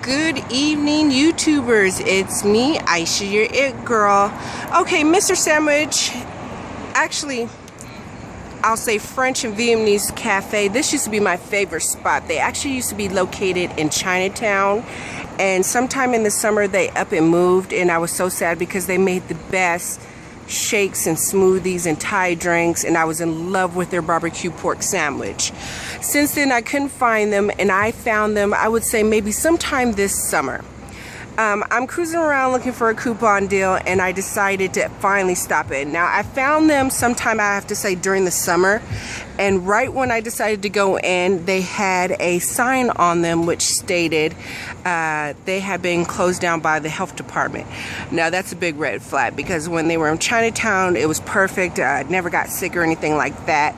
Good evening, YouTubers. It's me, Aisha, your it girl. Okay, Mr. Sandwich, actually, I'll say French and Vietnamese cafe. This used to be my favorite spot. They actually used to be located in Chinatown, and sometime in the summer they up and moved, and I was so sad because they made the best shakes and smoothies and Thai drinks, and I was in love with their barbecue pork sandwich. Since then I couldn't find them, and I found them, I would say maybe sometime this summer. I'm cruising around looking for a coupon deal, and I decided to finally stop in. Now, I found them sometime, I have to say, during the summer, and right when I decided to go in, they had a sign on them which stated they had been closed down by the health department. Now, that's a big red flag, because when they were in Chinatown, it was perfect. I never got sick or anything like that.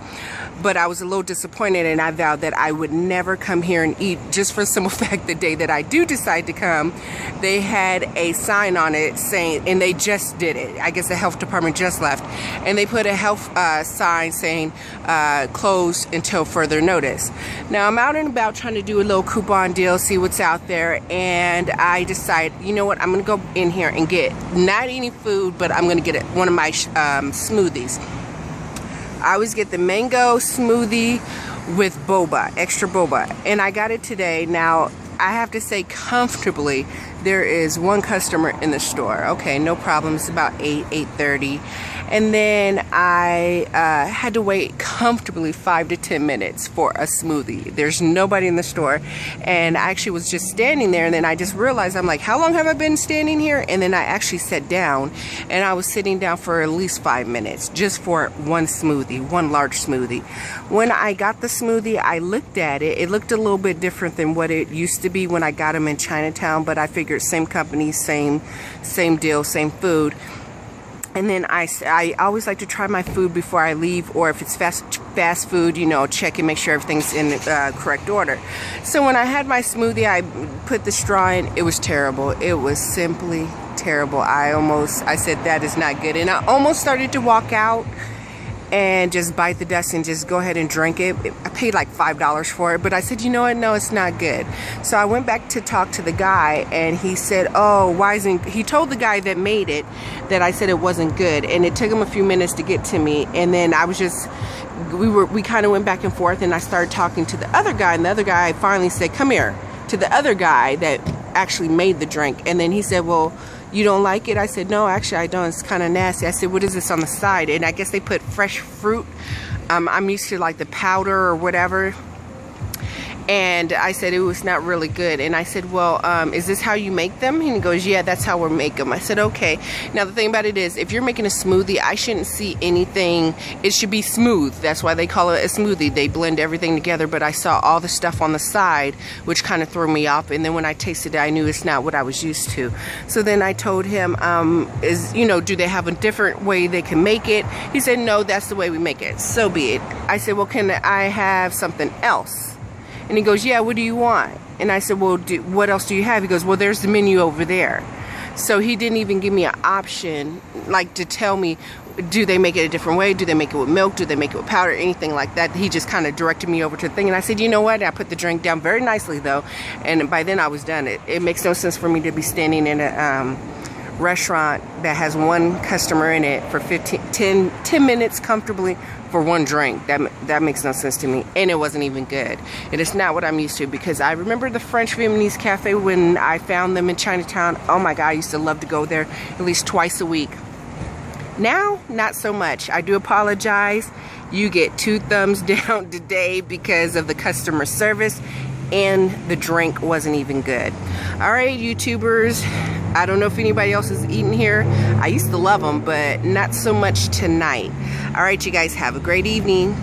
But I was a little disappointed, and I vowed that I would never come here and eat, just for the simple fact the day that I do decide to come, they had a sign on it saying, and they just did it. I guess the health department just left, and they put a health sign saying closed until further notice. Now, I'm out and about trying to do a little coupon deal, see what's out there, and I decide, you know what, I'm going to go in here and get not any food, but I'm going to get one of my smoothies. I always get the mango smoothie with boba, extra boba, and I got it today. Now, I have to say comfortably, there is one customer in the store. Okay, no problem. It's about 8:30. And then I had to wait comfortably 5 to 10 minutes for a smoothie. There's nobody in the store. And I actually was just standing there, and then I just realized, I'm like, how long have I been standing here? And then I actually sat down, and I was sitting down for at least 5 minutes just for one smoothie, one large smoothie. When I got the smoothie, I looked at it. It looked a little bit different than what it used to be when I got them in Chinatown, but I figured same company, same deal, same food. And then I always like to try my food before I leave, or if it's fast food, you know, check and make sure everything's in correct order. So when I had my smoothie, I put the straw in. It was terrible. It was simply terrible. I said, that is not good. And I almost started to walk out and just bite the dust and just go ahead and drink it. I paid like $5 for it, but I said, you know what, no, it's not good. So I went back to talk to the guy, and he said, oh, why isn't, he told the guy that made it that I said it wasn't good, and it took him a few minutes to get to me, and then I was just, we kind of went back and forth, and I started talking to the other guy, and the other guy finally said, come here, to the other guy that actually made the drink. And then he said, well, you don't like it? I said, no, actually I don't. It's kind of nasty. I said, what is this on the side? And I guess they put fresh fruit. I'm used to like the powder or whatever. And I said, it was not really good. And I said, well, is this how you make them? And he goes, yeah, that's how we make them. I said, okay. Now, the thing about it is, if you're making a smoothie, I shouldn't see anything. It should be smooth. That's why they call it a smoothie. They blend everything together. But I saw all the stuff on the side, which kind of threw me off. And then when I tasted it, I knew it's not what I was used to. So then I told him, do they have a different way they can make it? He said, no, that's the way we make it. So be it. I said, well, can I have something else? And he goes, yeah, what do you want? And I said, well, what else do you have? He goes, well, there's the menu over there. So he didn't even give me an option, like to tell me, do they make it a different way? Do they make it with milk? Do they make it with powder? Anything like that. He just kind of directed me over to the thing. And I said, you know what? I put the drink down very nicely, though. And by then I was done. It makes no sense for me to be standing in a restaurant that has one customer in it for 10 minutes comfortably for one drink. That makes no sense to me, and it wasn't even good. It is not what I'm used to, because I remember the French Vietnamese cafe when I found them in Chinatown. Oh my God, I used to love to go there at least twice a week. Now, not so much. I do apologize. You get 2 thumbs down today because of the customer service, and the drink wasn't even good. All right, YouTubers, I don't know if anybody else is eating here. I used to love them, but not so much tonight. All right, you guys, have a great evening.